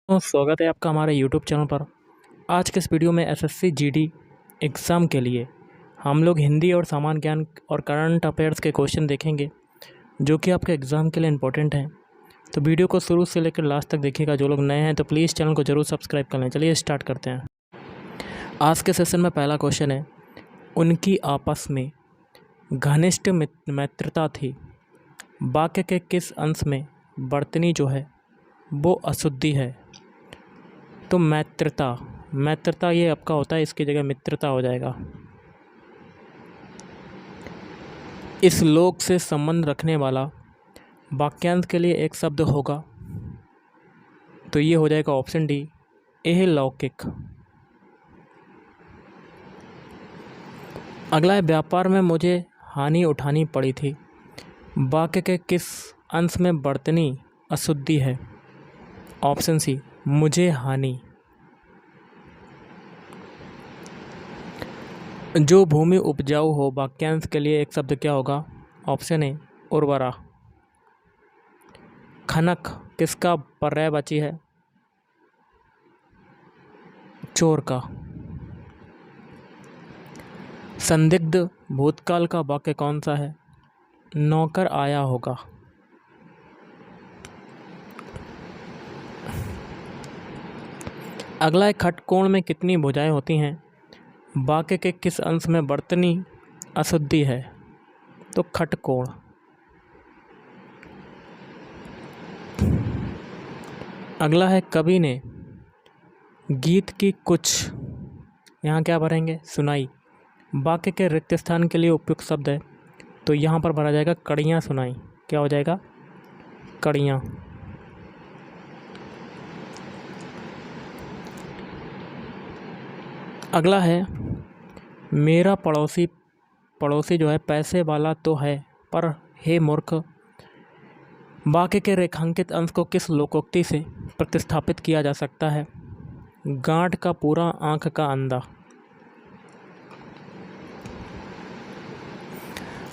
तो स्वागत है आपका हमारे यूट्यूब चैनल पर। आज के इस वीडियो में एसएससी जीडी एग्ज़ाम के लिए हम लोग हिंदी और सामान्य ज्ञान और करंट अफेयर्स के क्वेश्चन देखेंगे जो कि आपके एग्ज़ाम के लिए इम्पोर्टेंट हैं। तो वीडियो को शुरू से लेकर लास्ट तक देखिएगा। जो लोग नए हैं तो प्लीज़ चैनल को ज़रूर सब्सक्राइब कर लें। चलिए स्टार्ट करते हैं। आज के सेशन में पहला क्वेश्चन है, उनकी आपस में घनिष्ठ मित्रता थी। वाक्य के किस अंश में वर्तनी जो है वो अशुद्धि है? तो मैत्रता ये आपका होता है, इसकी जगह मित्रता हो जाएगा। इस लोक से संबंध रखने वाला वाक्यांश के लिए एक शब्द होगा, तो ये हो जाएगा ऑप्शन डी, एह लौकिक। अगला है, व्यापार में मुझे हानि उठानी पड़ी थी। वाक्य के किस अंश में वर्तनी अशुद्धि है? ऑप्शन सी, मुझे हानि। जो भूमि उपजाऊ हो, वाक्यांश के लिए एक शब्द क्या होगा? ऑप्शन ए, उर्वरा। खनक किसका पर्यायवाची है? चोर का। संदिग्ध भूतकाल का वाक्य कौन सा है? नौकर आया होगा। अगला है, खटकोण में कितनी भुजाएं होती हैं? वाक्य के किस अंश में वर्तनी अशुद्धि है? तो खटकोण। अगला है, कवि ने गीत की कुछ, यहाँ क्या भरेंगे? सुनाई। वाक्य के रिक्त स्थान के लिए उपयुक्त शब्द है, तो यहाँ पर भरा जाएगा कड़ियाँ सुनाई। क्या हो जाएगा? कड़ियाँ। अगला है, मेरा पड़ोसी जो है पैसे वाला तो है, पर हे मूर्ख। वाक्य के रेखांकित अंश को किस लोकोक्ति से प्रतिस्थापित किया जा सकता है? गांठ का पूरा, आंख का अंधा।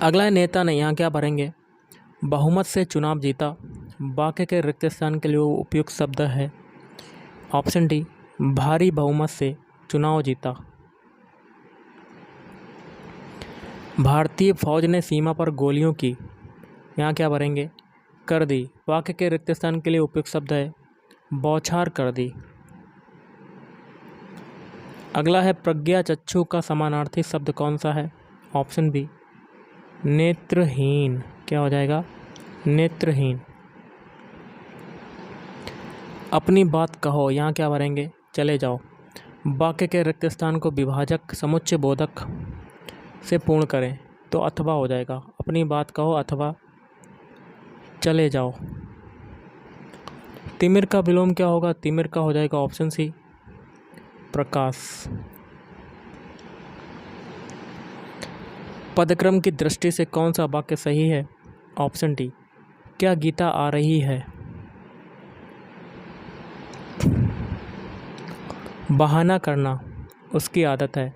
अगला है, नेता ने, यहाँ क्या भरेंगे? बहुमत से चुनाव जीता। वाक्य के रिक्त स्थान के लिए उपयुक्त शब्द है ऑप्शन डी, भारी बहुमत से चुनाव जीता। भारतीय फौज ने सीमा पर गोलियों की, यहाँ क्या भरेंगे? कर दी। वाक्य के रिक्त स्थान के लिए उपयुक्त शब्द है बौछार कर दी। अगला है, प्रज्ञा चक्षु का समानार्थी शब्द कौन सा है? ऑप्शन बी, नेत्रहीन। क्या हो जाएगा? नेत्रहीन। अपनी बात कहो, यहाँ क्या भरेंगे? चले जाओ। वाक्य के रिक्त स्थान को विभाजक समुच्चय बोधक से पूर्ण करें, तो अथवा हो जाएगा। अपनी बात कहो अथवा चले जाओ। तिमिर का विलोम क्या होगा? तिमिर का हो जाएगा ऑप्शन सी, प्रकाश। पदक्रम की दृष्टि से कौन सा वाक्य सही है? ऑप्शन डी, क्या गीता आ रही है? बहाना करना उसकी आदत है।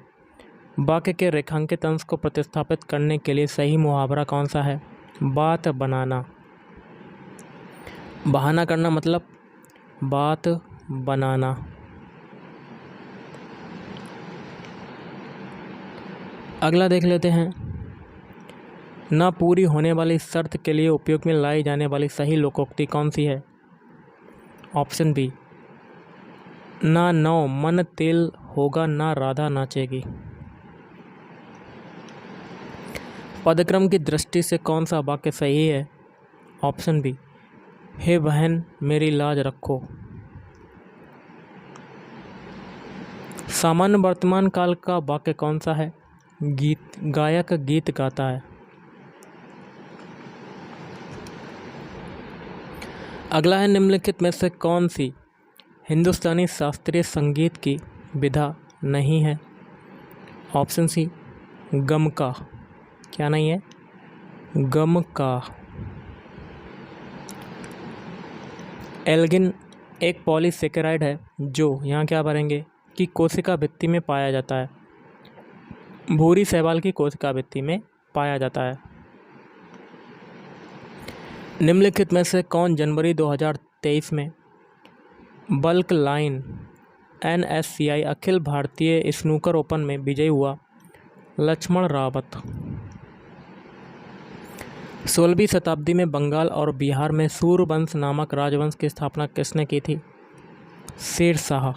वाक्य के रेखांकित अंश को प्रतिस्थापित करने के लिए सही मुहावरा कौन सा है? बात बनाना। बहाना करना मतलब बात बनाना। अगला देख लेते हैं, ना पूरी होने वाली शर्त के लिए उपयोग में लाई जाने वाली सही लोकोक्ति कौन सी है? ऑप्शन बी, ना नौ मन तेल होगा, ना राधा नाचेगी। पदक्रम की दृष्टि से कौन सा वाक्य सही है? ऑप्शन बी, हे बहन मेरी लाज रखो। सामान्य वर्तमान काल का वाक्य कौन सा है? गायक गीत गाता है। अगला है, निम्नलिखित में से कौन सी हिंदुस्तानी शास्त्रीय संगीत की विधा नहीं है? ऑप्शन सी, गमका। क्या नहीं है? गमका। एल्गिन एक पॉलीसेकेराइड है जो, यहाँ क्या भरेंगे, कि कोशिका भित्ति में पाया जाता है। भूरी शैवाल की कोशिका भित्ति में पाया जाता है। निम्नलिखित में से कौन जनवरी 2023 में bulk line NSCI Akhil Bharatiya snooker open में विजयी हुआ लक्ष्मण रावत। 16वीं शताब्दी में बंगाल और बिहार में सूर्यवंश नामक राजवंश की स्थापना किसने की थी? शेरशाह।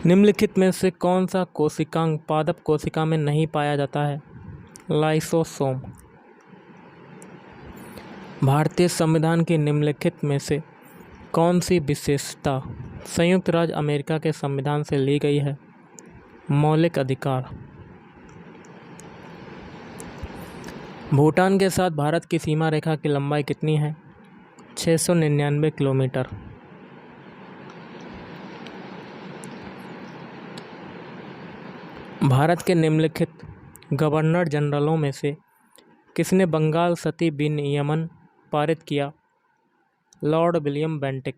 निम्नलिखित में से कौन सा कोशिकांग पादप कोशिका में नहीं पाया जाता है? लाइसोसोम। भारतीय संविधान की निम्नलिखित में से कौन सी विशेषता संयुक्त राज्य अमेरिका के संविधान से ली गई है? मौलिक अधिकार। भूटान के साथ भारत की सीमा रेखा की लंबाई कितनी है? 699 किलोमीटर। भारत के निम्नलिखित गवर्नर जनरलों में से किसने बंगाल सती विनियमन पारित किया? Lord William Bentinck.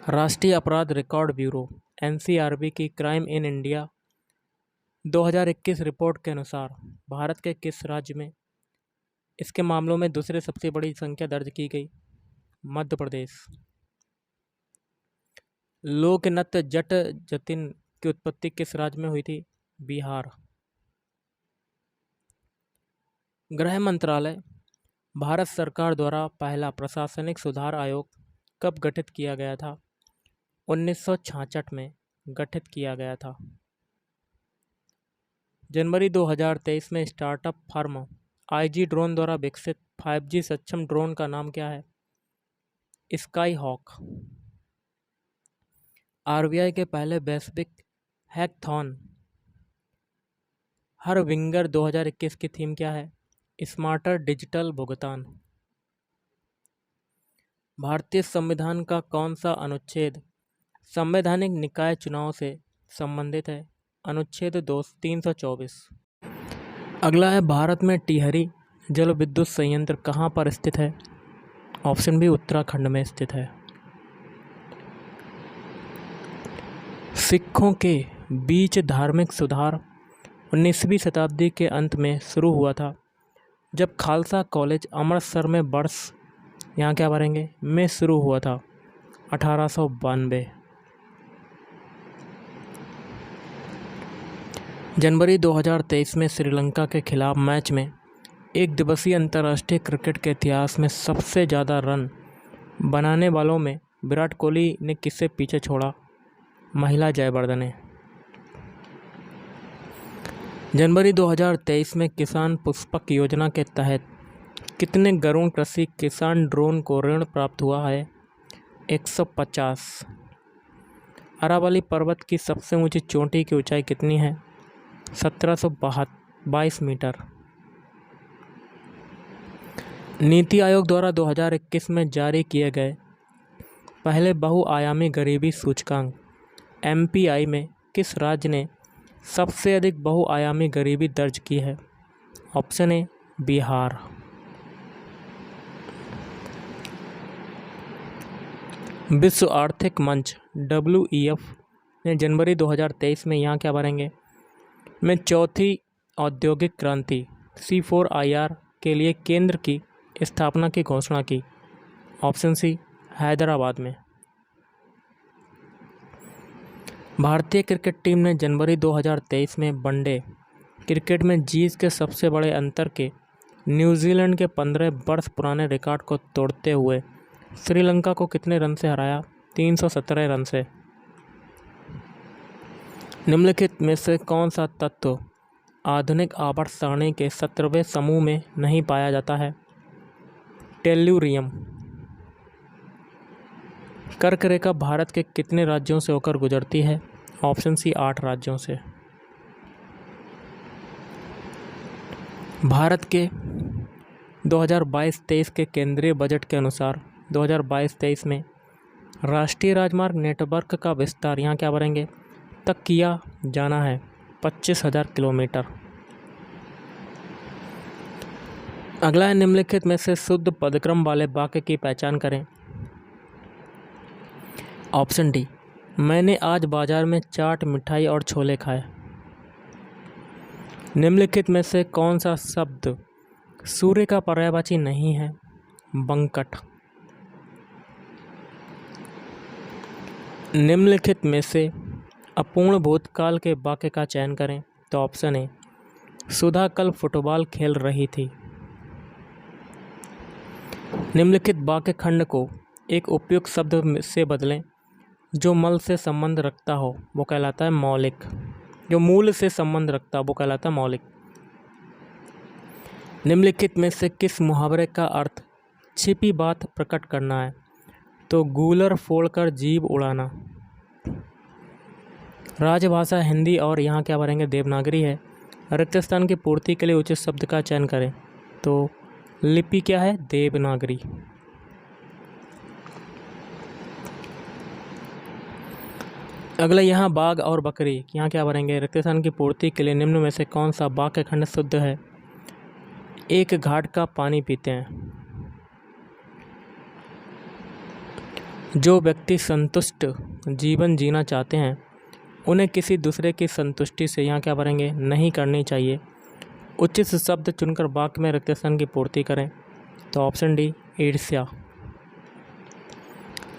राष्ट्रीय अपराध रिकॉर्ड ब्यूरो NCRB की क्राइम इन इंडिया 2021 रिपोर्ट के अनुसार भारत के किस राज्य में इसके मामलों में दूसरे सबसे बड़ी संख्या दर्ज की गई? मध्य प्रदेश। लोक नृत्य जट जतिन की उत्पत्ति किस राज्य में हुई थी? बिहार। गृह मंत्रालय भारत सरकार द्वारा पहला प्रशासनिक सुधार आयोग कब गठित किया गया था? 1966 में गठित किया गया था। जनवरी 2023 में स्टार्टअप फर्म IG ड्रोन द्वारा विकसित 5G सक्षम ड्रोन का नाम क्या है? Sky hoc. RBI के पहले वैश्विक हैकथॉन हर विंगर 2021 की थीम क्या है? स्मार्टर डिजिटल भुगतान। भारतीय संविधान का कौन सा अनुच्छेद संवैधानिक निकाय चुनाव से संबंधित है? अनुच्छेद 324। अगला है, भारत में टिहरी जल विद्युत संयंत्र कहाँ पर स्थित है? ऑप्शन बी उत्तराखंड में स्थित है। सिखों के बीच धार्मिक सुधार 19वीं शताब्दी के अंत में शुरू हुआ था जब खालसा कॉलेज अमृतसर में वर्ष यहाँ क्या भरेंगे में शुरू हुआ था 1892। जनवरी 2023 में श्रीलंका के खिलाफ मैच में एक दिवसीय अंतर्राष्ट्रीय क्रिकेट के इतिहास में सबसे ज़्यादा रन बनाने वालों में विराट कोहली ने किससे पीछे छोड़ा? महिला जयवर्धने। जनवरी 2023 में किसान पुष्पक योजना के तहत कितने गरुड़ कृषि किसान ड्रोन को ऋण प्राप्त हुआ है? 150। अरावली पर्वत की सबसे ऊंची चोटी की ऊंचाई कितनी है? 1722 मीटर। नीति आयोग द्वारा 2021 में जारी किए गए पहले बहुआयामी गरीबी सूचकांक MPI में किस राज्य ने सबसे अधिक बहुआयामी गरीबी दर्ज की है? Option A Bihar. विश्व आर्थिक मंच WEF ने जनवरी 2023 में यहाँ क्या भरेंगे में चौथी औद्योगिक क्रांति C4IR के लिए केंद्र की स्थापना की घोषणा की? ऑप्शन सी हैदराबाद में। भारतीय क्रिकेट टीम ने जनवरी 2023 में वनडे क्रिकेट में जीत के सबसे बड़े अंतर के न्यूजीलैंड के 15 वर्ष पुराने रिकॉर्ड को तोड़ते हुए श्रीलंका को कितने रन से हराया? 317 रन से। निम्नलिखित में से कौन सा तत्व आधुनिक आवर्त सारणी के 17वें समूह में नहीं पाया जाता है? टेल्यूरियम। कर्क रेखा भारत के कितने राज्यों से होकर गुजरती है? ऑप्शन सी 8 राज्यों से। भारत के 2022-23 के केंद्रीय बजट के अनुसार 2022-23 में राष्ट्रीय राजमार्ग नेटवर्क का विस्तार यहाँ क्या भरेंगे तक किया जाना है? 25,000 किलोमीटर। अगला है, निम्नलिखित में से शुद्ध पदक्रम वाले वाक्य की पहचान करें। ऑप्शन डी, मैंने आज बाजार में चाट मिठाई और छोले खाए। निम्नलिखित में से कौन सा शब्द सूर्य का पर्यायवाची नहीं है? बंकट। निम्नलिखित में से अपूर्ण भूतकाल के वाक्य का चयन करें। तो ऑप्शन ए, सुधा कल फुटबॉल खेल रही थी। निम्नलिखित वाक्य खंड को एक उपयुक्त शब्द से बदलें जो मल से संबंध रखता हो, वो कहलाता है मौलिक। जो मूल से संबंध रखता हो वो कहलाता है मौलिक। निम्नलिखित में से किस मुहावरे का अर्थ छिपी बात प्रकट करना है? तो गूलर फोड़कर जीभ उड़ाना। राजभाषा हिंदी और यहाँ क्या भरेंगे? देवनागरी है। रिक्त स्थान की पूर्ति के लिए उचित शब्द का चयन करें। तो लिपि क्या है? देवनागरी। अगला यहाँ बाघ और बकरी, यहाँ क्या भरेंगे? रिक्त स्थान की पूर्ति के लिए निम्न में से कौन सा वाक्य खंड शुद्ध है? एक घाट का पानी पीते हैं। जो व्यक्ति संतुष्ट जीवन जीना चाहते हैं उन्हें किसी दूसरे की संतुष्टि से, यहाँ क्या भरेंगे? नहीं करनी चाहिए। उचित शब्द चुनकर वाक्य में रिक्त स्थान की पूर्ति करें। तो ऑप्शन डी, ईर्ष्या।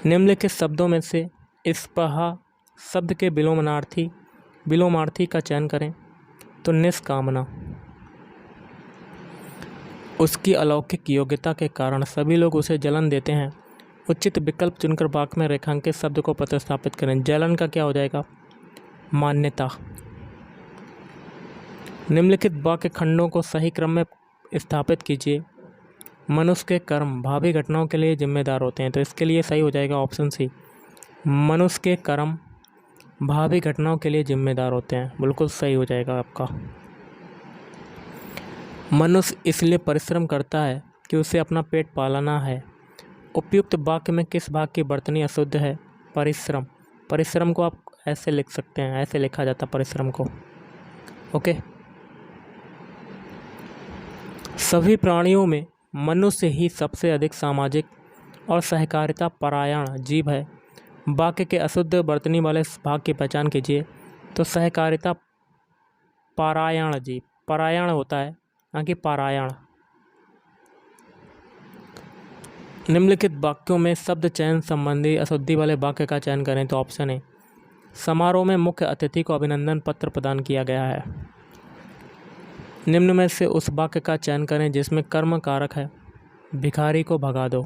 निम्नलिखित शब्दों में से स्पृहा शब्द के विलोमार्थी का चयन करें। तो निष्कामना। उसकी अलौकिक योग्यता के कारण सभी लोग उसे जलन देते हैं। उचित विकल्प चुनकर वाक्य में रेखांकित शब्द को प्रतिस्थापित करें। जलन का क्या हो जाएगा? मान्यता। निम्नलिखित वाक्य खंडों को सही क्रम में स्थापित कीजिए। मनुष्य के कर्म भावी घटनाओं के लिए जिम्मेदार होते हैं। तो इसके लिए सही हो जाएगा ऑप्शन सी, मनुष्य के कर्म भावी घटनाओं के लिए जिम्मेदार होते हैं। बिल्कुल सही हो जाएगा आपका। मनुष्य इसलिए परिश्रम करता है कि उसे अपना पेट पालना है। उपयुक्त वाक्य में किस भाग की वर्तनी अशुद्ध है? परिश्रम। परिश्रम को आप ऐसे लिख सकते हैं, ऐसे लिखा जाता परिश्रम को। ओके। सभी प्राणियों में मनुष्य ही सबसे अधिक सामाजिक और सहकारिता परायण जीव है। वाक्य के अशुद्ध वर्तनी वाले भाग की पहचान कीजिए। तो सहकारिता परायण जीव, परायण होता है ना कि पारायण। निम्नलिखित वाक्यों में शब्द चयन संबंधी अशुद्धि वाले वाक्य का चयन करें। तो ऑप्शन ए, समारोह में मुख्य अतिथि को अभिनंदन पत्र प्रदान किया गया है। निम्न में से उस वाक्य का चयन करें जिसमें कर्म कारक है। भिखारी को भगा दो।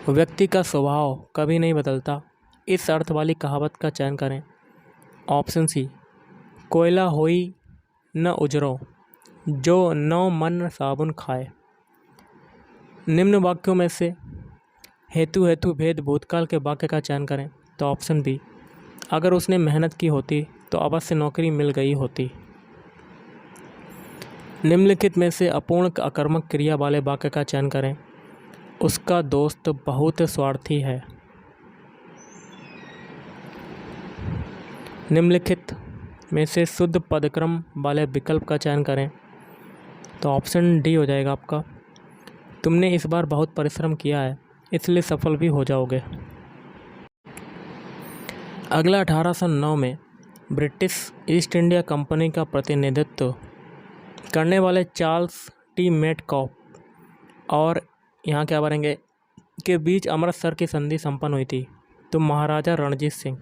व्यक्ति का स्वभाव कभी नहीं बदलता। इस अर्थ वाली कहावत का चयन करें। ऑप्शन सी, कोयला होई न उजरो, जो नौ मन साबुन खाए। निम्न वाक्यों में से हेतु भेद भूतकाल के वाक्य का चयन करें। तो ऑप्शन बी, अगर उसने मेहनत की होती तो अवश्य नौकरी मिल गई होती। निम्नलिखित में से अपूर्ण अकर्मक क्रिया वाले वाक्य का चयन करें। उसका दोस्त बहुत स्वार्थी है। निम्नलिखित में से शुद्ध पदक्रम वाले विकल्प का चयन करें। तो ऑप्शन डी हो जाएगा आपका, तुमने इस बार बहुत परिश्रम किया है इसलिए सफल भी हो जाओगे। अगला 1809 में ब्रिटिश ईस्ट इंडिया कंपनी का प्रतिनिधित्व करने वाले चार्ल्स टी मेटकॉफ और यहाँ क्या भरेंगे के बीच अमृतसर की संधि संपन्न हुई थी। तो महाराजा रणजीत सिंह।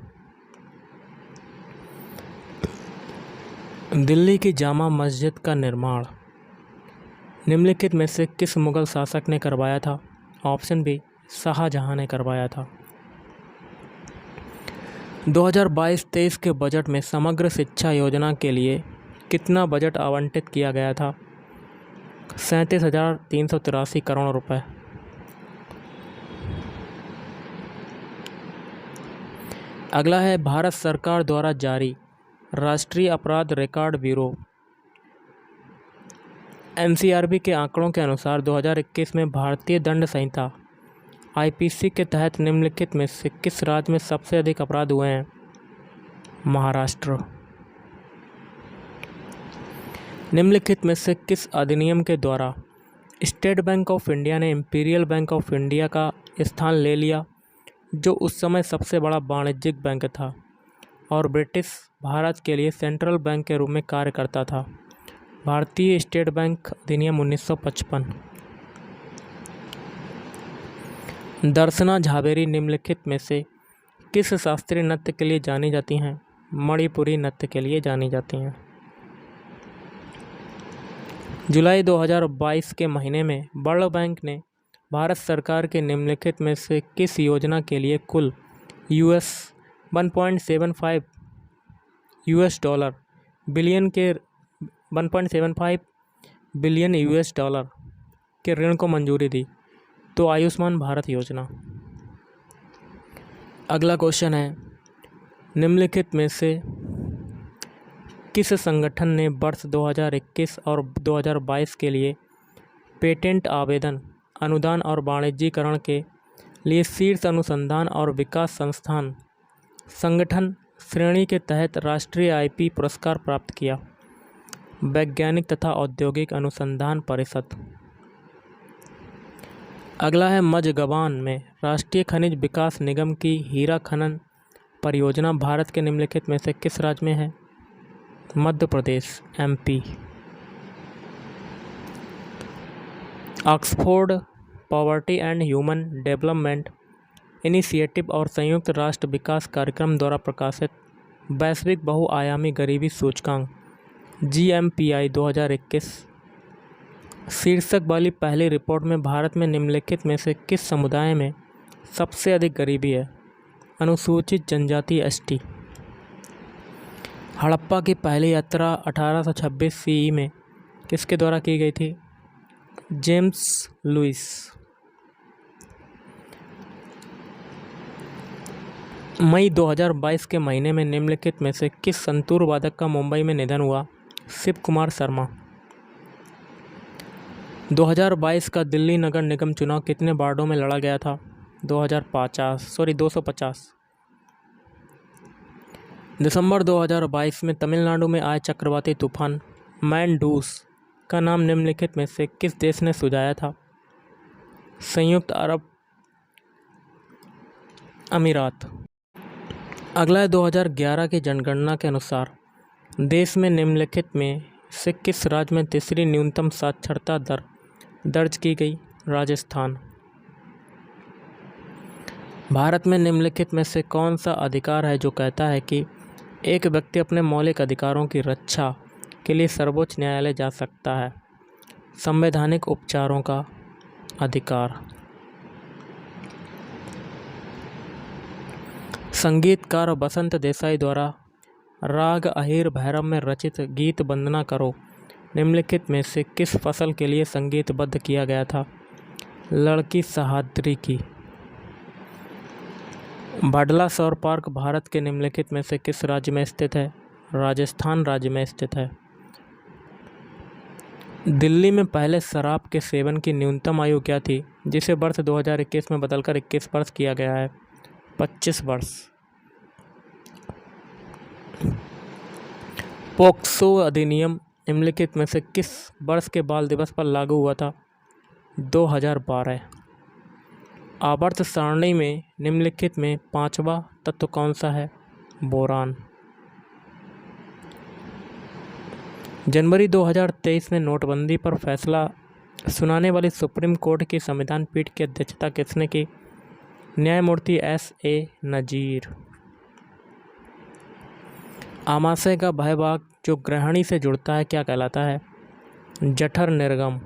दिल्ली की जामा मस्जिद का निर्माण निम्नलिखित में से किस मुगल शासक ने करवाया था? ऑप्शन बी, शाहजहां ने करवाया था। 2022-23 के बजट में समग्र शिक्षा योजना के लिए कितना बजट आवंटित किया गया था? 37,383 करोड़ रुपए। अगला है भारत सरकार द्वारा जारी राष्ट्रीय अपराध रिकॉर्ड ब्यूरो एनसीआरबी के आंकड़ों के अनुसार 2021 में भारतीय दंड संहिता आईपीसी के तहत निम्नलिखित में से किस राज्य में सबसे अधिक अपराध हुए हैं? महाराष्ट्र। निम्नलिखित में से किस अधिनियम के द्वारा स्टेट बैंक ऑफ इंडिया ने इंपीरियल बैंक ऑफ इंडिया का स्थान ले लिया, जो उस समय सबसे बड़ा वाणिज्यिक बैंक था और ब्रिटिश भारत के लिए सेंट्रल बैंक के रूप में कार्य करता था? भारतीय स्टेट बैंक अधिनियम 1955। दर्शना झावेरी निम्नलिखित में से किस शास्त्रीय नृत्य के लिए जानी जाती हैं? मणिपुरी नृत्य के लिए जानी जाती हैं। जुलाई 2022 के महीने में वर्ल्ड बैंक ने भारत सरकार के निम्नलिखित में से किस योजना के लिए कुल $1.75 बिलियन के ऋण को मंजूरी दी? तो आयुष्मान भारत योजना। अगला क्वेश्चन है, निम्नलिखित में से किस संगठन ने वर्ष 2021 और 2022 के लिए पेटेंट आवेदन, अनुदान और वाणिज्यीकरण के लिए शीर्ष अनुसंधान और विकास संस्थान संगठन श्रेणी के तहत राष्ट्रीय आईपी पुरस्कार प्राप्त किया? वैज्ञानिक तथा औद्योगिक अनुसंधान परिषद। अगला है, मझगवान में राष्ट्रीय खनिज विकास निगम की हीरा खनन परियोजना भारत के निम्नलिखित में से किस राज्य में है? Madhya Pradesh, MP. Oxford poverty and human development initiative और संयुक्त राष्ट्र विकास कार्यक्रम द्वारा प्रकाशित वैश्विक बहुआयामी गरीबी सूचकांक GMPI 2021 शीर्षक वाली पहली रिपोर्ट में भारत में निम्नलिखित में से किस समुदाय में सबसे अधिक गरीबी है? अनुसूचित जनजाति ST। हड़प्पा की पहली यात्रा 1826 CE में किसके द्वारा की गई थी? James Louis. मई 2022 के महीने में निम्नलिखित में से किस संतूर वादक का मुंबई में निधन हुआ? शिव कुमार शर्मा। 2022 का दिल्ली नगर निगम चुनाव कितने वार्डों में लड़ा गया था? 250। दिसंबर 2022 में तमिलनाडु में आए चक्रवाती तूफान मैनडूस का नाम निम्नलिखित में से किस देश ने सुझाया था? संयुक्त अरब अमीरात। अगला है, 2011 की जनगणना के अनुसार देश में निम्नलिखित में से किस राज्य में तीसरी न्यूनतम साक्षरता दर दर्ज की गई? राजस्थान। भारत में निम्नलिखित में से कौन सा अधिकार है जो कहता है कि एक व्यक्ति अपने मौलिक अधिकारों की रक्षा के लिए सर्वोच्च न्यायालय जा सकता है? संवैधानिक उपचारों का अधिकार। संगीतकार बसंत देसाई द्वारा राग अहिर भैरव में रचित गीत वंदना करो निम्नलिखित में से किस फसल के लिए संगीतबद्ध किया गया था? लड़की सहाद्री की। बाडला सौर पार्क भारत के निम्नलिखित में से किस राज्य में स्थित है? राजस्थान राज्य में स्थित है। दिल्ली में पहले शराब के सेवन की न्यूनतम आयु क्या थी, जिसे वर्ष 2021 में बदलकर 21 वर्ष किया गया है? 25 वर्ष। पोक्सो अधिनियम निम्नलिखित में से किस वर्ष के बाल दिवस पर लागू हुआ था? 2012। आवर्त सारणी में निम्नलिखित में पांचवा तत्व कौन सा है? बोरान। जनवरी 2023 में नोटबंदी पर फैसला सुनाने वाली सुप्रीम कोर्ट की संविधान पीठ की अध्यक्षता किसने की? न्यायमूर्ति S.A. नजीर। आमाशय का भाग जो ग्रहणी से जुड़ता है क्या कहलाता है? जठर निर्गम।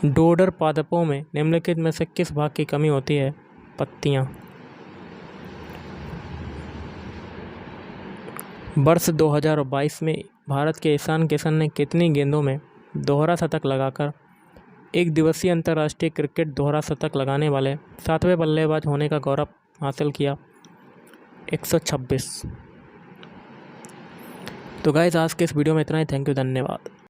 डोडर पादपों में निम्नलिखित में से किस भाग की कमी होती है? पत्तियां। वर्ष 2022 में भारत के ईशान किशन ने कितनी गेंदों में दोहरा शतक लगाकर एक दिवसीय अंतर्राष्ट्रीय क्रिकेट दोहरा शतक लगाने वाले 7वें बल्लेबाज होने का गौरव हासिल किया? 126। तो गाइस, आज के इस वीडियो में इतना ही। थैंक यू, धन्यवाद।